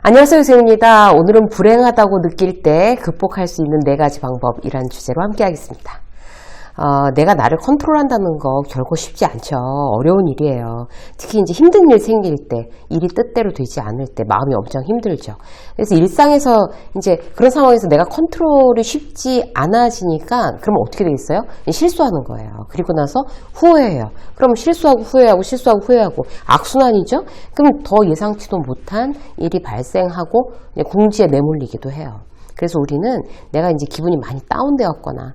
안녕하세요, 유쌤입니다. 오늘은 불행하다고 느낄 때 극복할 수 있는 4가지 방법이라는 주제로 함께 하겠습니다. 내가 나를 컨트롤한다는 거 결코 쉽지 않죠. 어려운 일이에요. 특히 이제 힘든 일 생길 때, 일이 뜻대로 되지 않을 때 마음이 엄청 힘들죠. 그래서 일상에서 이제 그런 상황에서 내가 컨트롤이 쉽지 않아지니까 그러면 어떻게 되겠어요? 실수하는 거예요. 그리고 나서 후회해요. 그럼 실수하고 후회하고 실수하고 후회하고 악순환이죠? 그럼 더 예상치도 못한 일이 발생하고 궁지에 내몰리기도 해요. 그래서 우리는 내가 이제 기분이 많이 다운되었거나,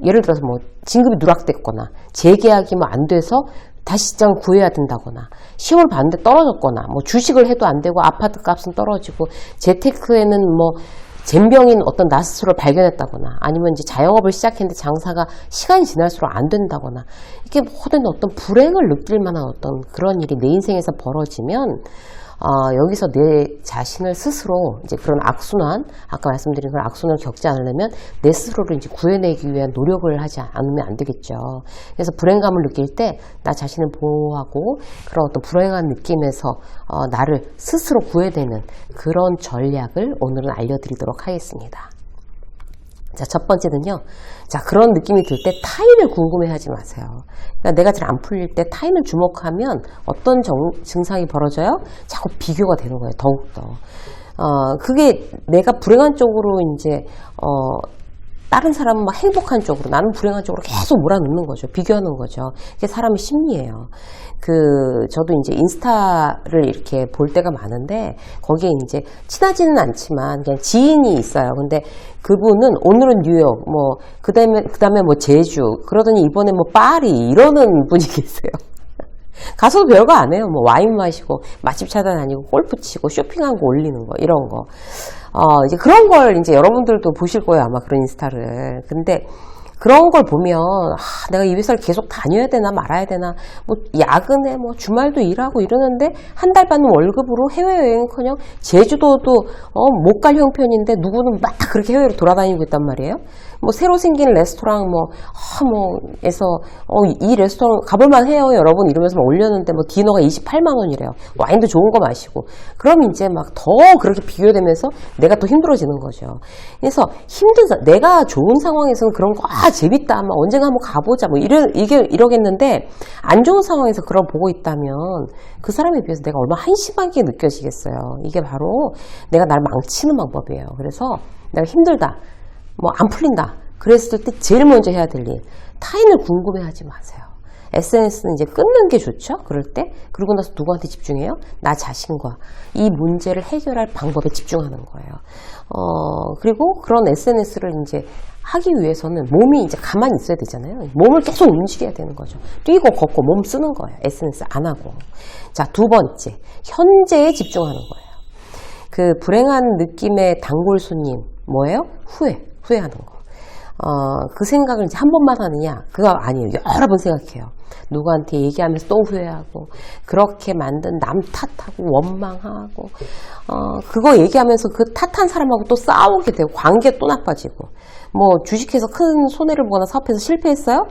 예를 들어서 진급이 누락됐거나, 재계약이 안 돼서 다시 직장을 구해야 된다거나, 시험을 봤는데 떨어졌거나, 주식을 해도 안 되고, 아파트 값은 떨어지고, 재테크에는 젬병인 어떤 나 스스로를 발견했다거나, 아니면 이제 자영업을 시작했는데 장사가 시간이 지날수록 안 된다거나, 이게 모든 어떤 불행을 느낄 만한 어떤 그런 일이 내 인생에서 벌어지면, 여기서 내 자신을 스스로 이제 그런 악순환, 아까 말씀드린 그런 악순환을 겪지 않으려면 내 스스로를 이제 구해내기 위한 노력을 하지 않으면 안 되겠죠. 그래서 불행감을 느낄 때 나 자신을 보호하고 그런 어떤 불행한 느낌에서 나를 스스로 구해내는 그런 전략을 오늘은 알려드리도록 하겠습니다. 자, 첫 번째는요. 자, 그런 느낌이 들 때 타인을 궁금해하지 마세요. 그러니까 내가 잘 안 풀릴 때 타인을 주목하면 어떤 증상이 벌어져요? 자꾸 비교가 되는 거예요. 더욱더. 그게 내가 불행한 쪽으로 이제 다른 사람은 막 행복한 쪽으로, 나는 불행한 쪽으로 계속 몰아넣는 거죠. 비교하는 거죠. 그게 사람의 심리예요. 저도 이제 인스타를 이렇게 볼 때가 많은데, 거기에 이제 친하지는 않지만 그냥 지인이 있어요. 근데 그분은 오늘은 뉴욕, 그 다음에 제주, 그러더니 이번에 파리, 이러는 분이 계세요. 가서도 별거 안 해요. 와인 마시고, 맛집 찾아다니고, 골프 치고, 쇼핑한 거 올리는 거, 이런 거. 이제 그런 걸 이제 여러분들도 보실 거예요. 아마 그런 인스타를. 근데 그런 걸 보면, 내가 이 회사를 계속 다녀야 되나 말아야 되나, 야근에 주말도 일하고 이러는데, 한 달 받는 월급으로 해외여행은커녕 제주도도, 못 갈 형편인데, 누구는 막 그렇게 해외로 돌아다니고 있단 말이에요. 새로 생긴 레스토랑, 이 레스토랑 가볼만 해요, 여러분. 이러면서 올렸는데, 디너가 28만원이래요. 와인도 좋은 거 마시고. 그럼 이제 더 그렇게 비교되면서 내가 또 힘들어지는 거죠. 그래서 내가 좋은 상황에서는 그런 거, 재밌다. 언젠가 한번 가보자. 이러겠는데, 안 좋은 상황에서 그걸 보고 있다면, 그 사람에 비해서 내가 얼마나 한심하게 느껴지겠어요. 이게 바로 내가 날 망치는 방법이에요. 그래서 내가 힘들다. 안 풀린다. 그랬을 때 제일 먼저 해야 될 일, 타인을 궁금해하지 마세요. SNS는 이제 끊는 게 좋죠. 그럴 때. 그러고 나서 누구한테 집중해요? 나 자신과 이 문제를 해결할 방법에 집중하는 거예요. 그리고 그런 SNS를 이제 하기 위해서는 몸이 이제 가만히 있어야 되잖아요. 몸을 계속 움직여야 되는 거죠. 뛰고 걷고 몸 쓰는 거예요. SNS 안 하고. 자, 두 번째, 현재에 집중하는 거예요. 불행한 느낌의 단골 손님 뭐예요? 후회하는 거. 그 생각을 이제 한 번만 하느냐? 그거 아니에요. 여러 번 생각해요. 누구한테 얘기하면서 또 후회하고, 그렇게 만든 남 탓하고, 원망하고, 그거 얘기하면서 그 탓한 사람하고 또 싸우게 되고, 관계 또 나빠지고, 주식해서 큰 손해를 보거나 사업해서 실패했어요?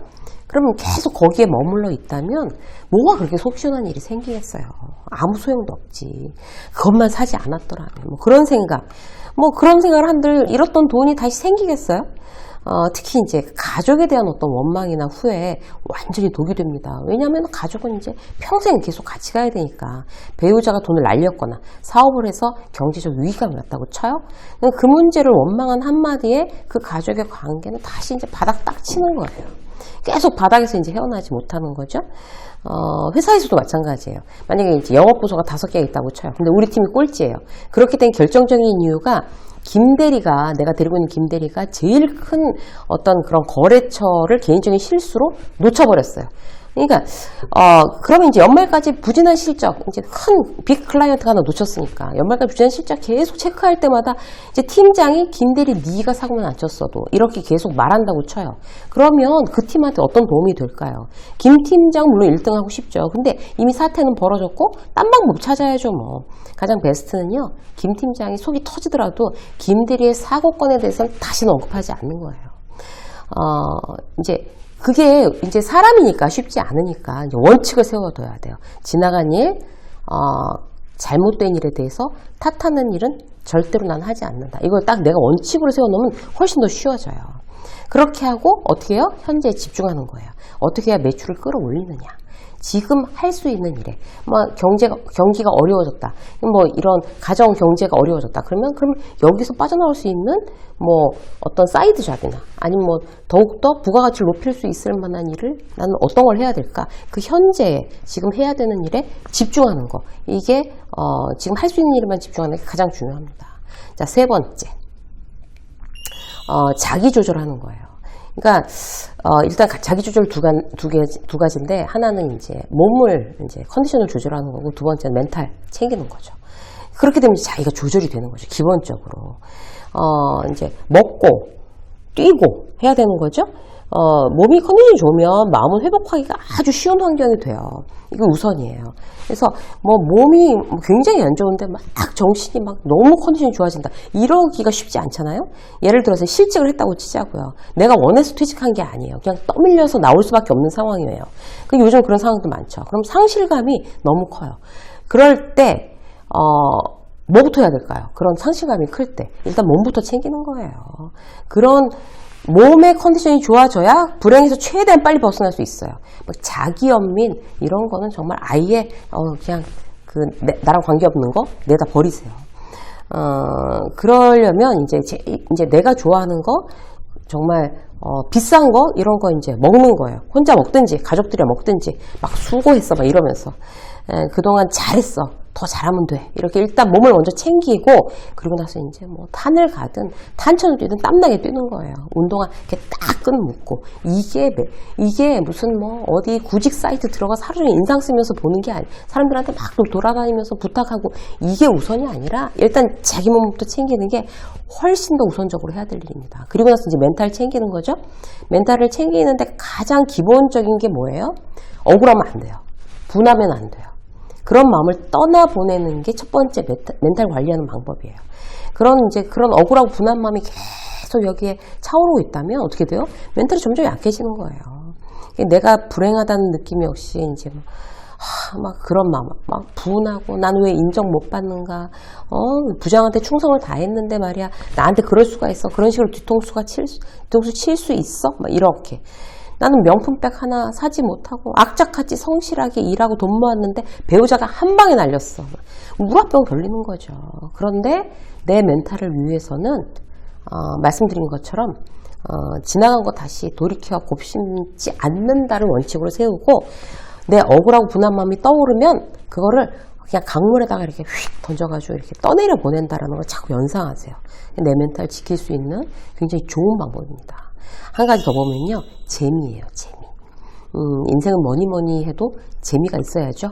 그러면 계속 거기에 머물러 있다면, 뭐가 그렇게 속 시원한 일이 생기겠어요? 아무 소용도 없지. 그것만 사지 않았더라면. 그런 생각. 그런 생각을 한들 잃었던 돈이 다시 생기겠어요? 특히 이제 가족에 대한 어떤 원망이나 후회에 완전히 독이 됩니다. 왜냐하면 가족은 이제 평생 계속 같이 가야 되니까. 배우자가 돈을 날렸거나 사업을 해서 경제적 위기감이 왔다고 쳐요. 그 문제를 원망한 한마디에 그 가족의 관계는 다시 이제 바닥 딱 치는 거예요. 계속 바닥에서 이제 헤어나지 못하는 거죠. 회사에서도 마찬가지예요. 만약에 이제 영업부서가 5개 있다고 쳐요. 근데 우리 팀이 꼴찌예요. 그렇게 된 결정적인 이유가 내가 데리고 있는 김대리가 제일 큰 어떤 그런 거래처를 개인적인 실수로 놓쳐버렸어요. 그러니까, 그러면 이제 연말까지 부진한 실적, 이제 큰 빅 클라이언트가 하나 놓쳤으니까, 연말까지 부진한 실적 계속 체크할 때마다, 이제 팀장이 김대리 네가 사고는 안 쳤어도, 이렇게 계속 말한다고 쳐요. 그러면 그 팀한테 어떤 도움이 될까요? 김 팀장 물론 1등 하고 싶죠. 근데 이미 사태는 벌어졌고, 딴 방법 찾아야죠, 가장 베스트는요, 김 팀장이 속이 터지더라도, 김대리의 사고건에 대해서는 다시는 언급하지 않는 거예요. 그게 이제 사람이니까 쉽지 않으니까 이제 원칙을 세워둬야 돼요. 지나간 일, 잘못된 일에 대해서 탓하는 일은 절대로 난 하지 않는다. 이걸 딱 내가 원칙으로 세워놓으면 훨씬 더 쉬워져요. 그렇게 하고 어떻게 해요? 현재에 집중하는 거예요. 어떻게 해야 매출을 끌어올리느냐. 지금 할 수 있는 일에, 뭐 경기가 어려워졌다. 뭐 이런 가정 경제가 어려워졌다. 그럼 여기서 빠져나올 수 있는 뭐 어떤 사이드 잡이나 아니면 뭐 더욱더 부가가치를 높일 수 있을 만한 일을 나는 어떤 걸 해야 될까? 그 현재에 지금 해야 되는 일에 집중하는 거. 이게 지금 할 수 있는 일에만 집중하는 게 가장 중요합니다. 자, 세 번째. 자기 조절하는 거예요. 그러니까 일단 자기 조절 두 가지인데 하나는 이제 몸을 이제 컨디션을 조절하는 거고 두 번째는 멘탈 챙기는 거죠. 그렇게 되면 자기가 조절이 되는 거죠. 기본적으로 이제 먹고 뛰고 해야 되는 거죠. 몸이 컨디션이 좋으면 마음은 회복하기가 아주 쉬운 환경이 돼요. 이거 우선이에요. 그래서 뭐 몸이 굉장히 안 좋은데 막 정신이 막 너무 컨디션이 좋아진다. 이러기가 쉽지 않잖아요. 예를 들어서 실직을 했다고 치자고요. 내가 원해서 퇴직한 게 아니에요. 그냥 떠밀려서 나올 수밖에 없는 상황이에요. 요즘 그런 상황도 많죠. 그럼 상실감이 너무 커요. 그럴 때 뭐부터 해야 될까요? 그런 상실감이 클 때 일단 몸부터 챙기는 거예요. 그런 몸의 컨디션이 좋아져야 불행에서 최대한 빨리 벗어날 수 있어요. 자기 연민 이런 거는 정말 아예 그냥 나랑 관계없는 거 내다 버리세요. 그러려면 이제 내가 좋아하는 거 정말 비싼 거 이런 거 이제 먹는 거예요. 혼자 먹든지 가족들이랑 먹든지 막 수고했어 막 이러면서 그동안 잘했어. 더 잘하면 돼. 이렇게 일단 몸을 먼저 챙기고 그리고 나서 이제 뭐 탄을 가든 탄천을 뛰든 땀나게 뛰는 거예요. 운동화 이렇게 딱 끈 묶고 이게 무슨 뭐 어디 구직 사이트 들어가서 하루 종일 인상 쓰면서 보는 게 아니에요. 사람들한테 막 돌아다니면서 부탁하고 이게 우선이 아니라 일단 자기 몸부터 챙기는 게 훨씬 더 우선적으로 해야 될 일입니다. 그리고 나서 이제 멘탈 챙기는 거죠. 멘탈을 챙기는데 가장 기본적인 게 뭐예요? 억울하면 안 돼요. 분하면 안 돼요. 그런 마음을 떠나보내는 게 첫 번째 멘탈 관리하는 방법이에요. 그런 억울하고 분한 마음이 계속 여기에 차오르고 있다면 어떻게 돼요? 멘탈이 점점 약해지는 거예요. 내가 불행하다는 느낌이 역시 이제 막 그런 마음, 막 분하고 난 왜 인정 못 받는가? 부장한테 충성을 다했는데 말이야. 나한테 그럴 수가 있어. 그런 식으로 뒤통수 칠 수 있어? 막 이렇게. 나는 명품백 하나 사지 못하고 악착같이 성실하게 일하고 돈 모았는데 배우자가 한 방에 날렸어. 물화병 걸리는 거죠. 그런데 내 멘탈을 위해서는 말씀드린 것처럼 지나간 거 다시 돌이켜 곱씹지 않는다를 원칙으로 세우고 내 억울하고 분한 마음이 떠오르면 그거를 그냥 강물에다가 이렇게 휙 던져가지고 이렇게 떠내려 보낸다라는 걸 자꾸 연상하세요. 내 멘탈 지킬 수 있는 굉장히 좋은 방법입니다. 한 가지 더 보면요. 재미예요. 재미. 인생은 뭐니 해도 재미가 있어야죠.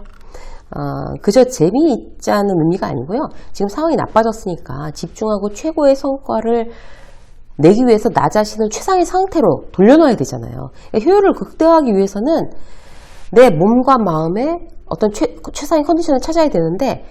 그저 재미있자는 의미가 아니고요. 지금 상황이 나빠졌으니까 집중하고 최고의 성과를 내기 위해서 나 자신을 최상의 상태로 돌려놔야 되잖아요. 효율을 극대화하기 위해서는 내 몸과 마음의 어떤 최상의 컨디션을 찾아야 되는데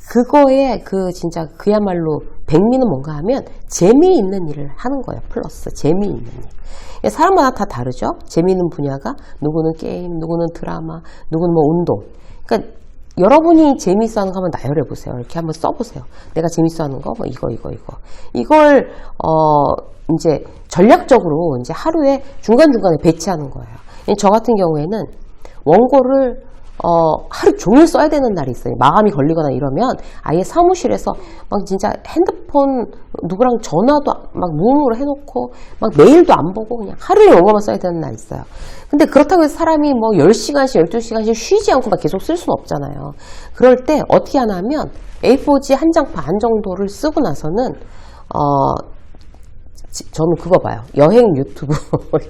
그거에 진짜 그야말로 백미는 뭔가 하면 재미있는 일을 하는 거예요. 플러스 재미있는 일. 사람마다 다 다르죠. 재미있는 분야가 누구는 게임, 누구는 드라마, 누구는 뭐 운동. 그러니까 여러분이 재미있어하는 거 한번 나열해 보세요. 이렇게 한번 써보세요. 내가 재미있어하는 거, 뭐 이거. 이걸 이제 전략적으로 이제 하루에 중간중간에 배치하는 거예요. 저 같은 경우에는 원고를 하루 종일 써야 되는 날이 있어요. 마감이 걸리거나 이러면 아예 사무실에서 막 진짜 핸드폰 누구랑 전화도 막 무음으로 해놓고 막 메일도 안 보고 그냥 하루에 원고만 써야 되는 날 있어요. 근데 그렇다고 해서 사람이 뭐 10시간씩 12시간씩 쉬지 않고 막 계속 쓸 수는 없잖아요. 그럴 때 어떻게 하나 하면 A4지 한 장 반 정도를 쓰고 나서는 저는 그거 봐요. 여행 유튜브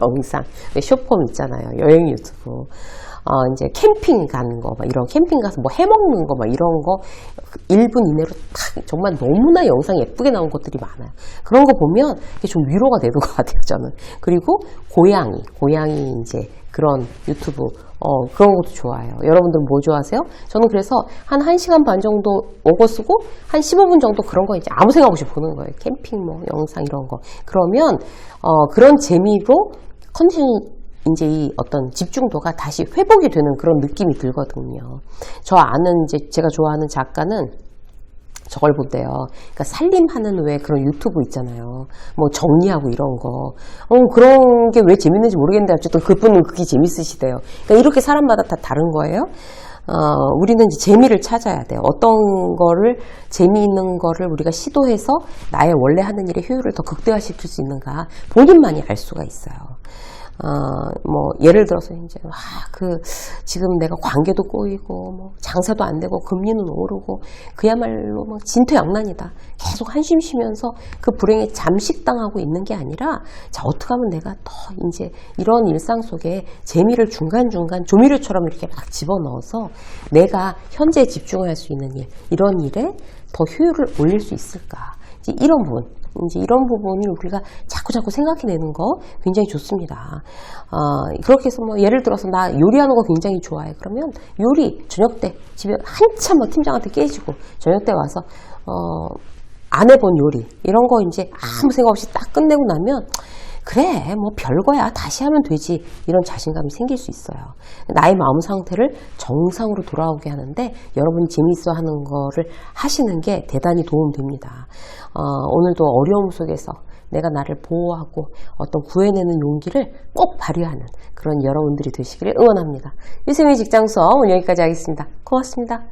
영상. 쇼폼 있잖아요. 여행 유튜브. 이제 캠핑 가는 거, 막 이런 캠핑 가서 뭐 해먹는 거, 막 이런 거 1분 이내로 딱 정말 너무나 영상이 예쁘게 나온 것들이 많아요. 그런 거 보면 이게 좀 위로가 되는 것 같아요, 저는. 그리고 고양이 이제 그런 유튜브, 그런 것도 좋아해요. 여러분들은 뭐 좋아하세요? 저는 그래서 한 1시간 반 정도 오고 쓰고 한 15분 정도 그런 거 이제 아무 생각 없이 보는 거예요. 캠핑 뭐 영상 이런 거. 그러면, 그런 재미로 컨디션이 이제 이 어떤 집중도가 다시 회복이 되는 그런 느낌이 들거든요. 저 아는 이제 제가 좋아하는 작가는 저걸 본대요. 그러니까 살림하는 왜 그런 유튜브 있잖아요. 뭐 정리하고 이런 거. 그런 게 왜 재밌는지 모르겠는데 어쨌든 그분은 그게 재밌으시대요. 그러니까 이렇게 사람마다 다 다른 거예요. 우리는 이제 재미를 찾아야 돼요. 어떤 거를, 재미있는 거를 우리가 시도해서 나의 원래 하는 일의 효율을 더 극대화시킬 수 있는가 본인만이 알 수가 있어요. 뭐, 예를 들어서, 이제, 지금 내가 관계도 꼬이고, 뭐, 장사도 안 되고, 금리는 오르고, 그야말로 막 진퇴양난이다. 계속 한숨 쉬면서 그 불행에 잠식당하고 있는 게 아니라, 자, 어떻게 하면 내가 더 이제 이런 일상 속에 재미를 중간중간 조미료처럼 이렇게 막 집어넣어서 내가 현재에 집중할 수 있는 일, 이런 일에 더 효율을 올릴 수 있을까. 이제 이런 부분. 이제 이런 부분을 우리가 자꾸 생각해내는 거 굉장히 좋습니다. 그렇게 해서 뭐 예를 들어서 나 요리하는 거 굉장히 좋아해. 그러면 요리 저녁 때 집에 한참 뭐 팀장한테 깨지고 저녁 때 와서 안 해본 요리 이런 거 이제 아무 생각 없이 딱 끝내고 나면 그래 뭐 별거야 다시 하면 되지 이런 자신감이 생길 수 있어요. 나의 마음 상태를 정상으로 돌아오게 하는데 여러분이 재미있어 하는 거를 하시는 게 대단히 도움됩니다. 오늘도 어려움 속에서 내가 나를 보호하고 어떤 구해내는 용기를 꼭 발휘하는 그런 여러분들이 되시기를 응원합니다. 유쌤의 직장 수업 오늘 여기까지 하겠습니다. 고맙습니다.